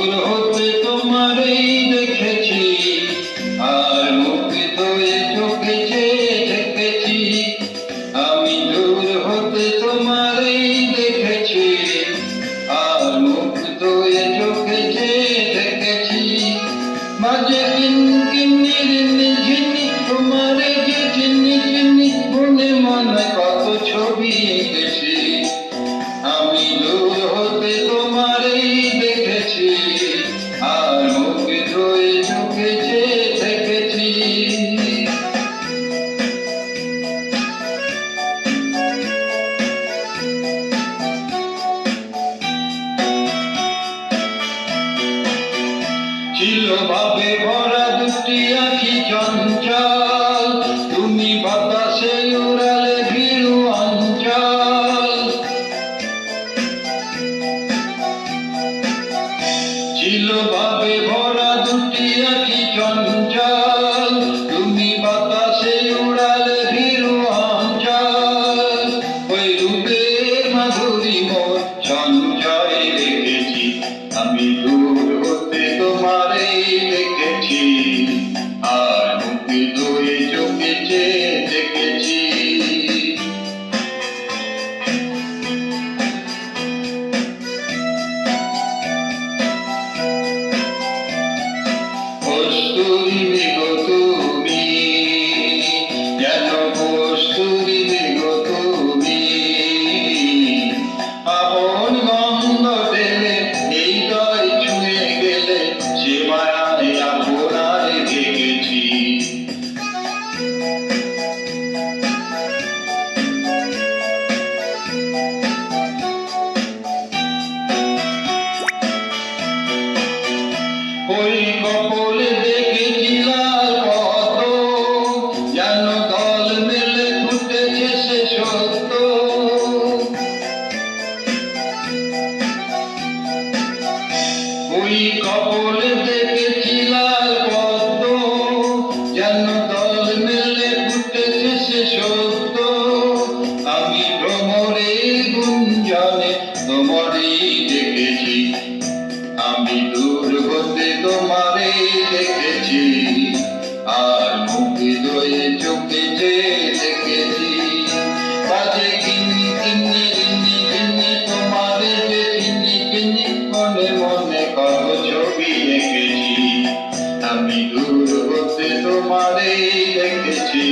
দূর হতে তোমারই দেখেছি, আর মুগ্ধ হয়ে চোখে চেয়ে দেখেছি। আমি দূর হতে তোমারই দেখেছি, আর মুগ্ধ হয়ে চোখে চেয়ে দেখেছি। মাঝে কিন্নি ঝিনি তোমারে যে চিনি চিনি, মনে মনে কত ছবি এঁকেছি। আমি দূর হতে তোমারই দেখেছি, আর মুগ্ধ হয়ে চোখে চেয়ে দেখেছি। ছিল ভাবে ভরা দুটি আঁখি চঞ্চল, তুমি বাতাসে উড়ালে ভীরু অঞ্চল। ছিল ভাবে ভরা দুটি আঁখি চঞ্চল, তুমি বাতাসে উড়ালে ভীরু অঞ্চল। ওই রূপে মাধুরী মোর সঞ্চয় রেখেছি, আমি দূর হতে তোমারই দেখেছি, আর মুগ্ধ হয়ে চোখে চেয়ে দেখেছি। কস্তুরী মৃগ তুমি, যেন কস্তুরী মৃগ তুমি, আপন গন্ধ পেলে হৃদয় ছুঁয়ে গেলে, সে মায়ায় আপনারে দেখেছি। ওই কপলে দেখেছি লাল পদ্ম, যেন দল মেলে ফুটেছে সে সত্য। ওই কপলে দেখেছি লাল পদ্ম, যেন দল মেলে ফুটেছে সে সত্য। আমি ভ্রমরের গুঞ্জনে তোমারই দেখেছি, আমি দূর হতে তোমারে দেখেছি, আর মুগ্ধ হয়ে চোখে চেয়ে দেখেছি। বাজে কিন্নি তোমারে যে চিনি চিনি, মনে মনে কত ছবি এঁকেছি। আমি দূর হতে তোমারে দেখেছি।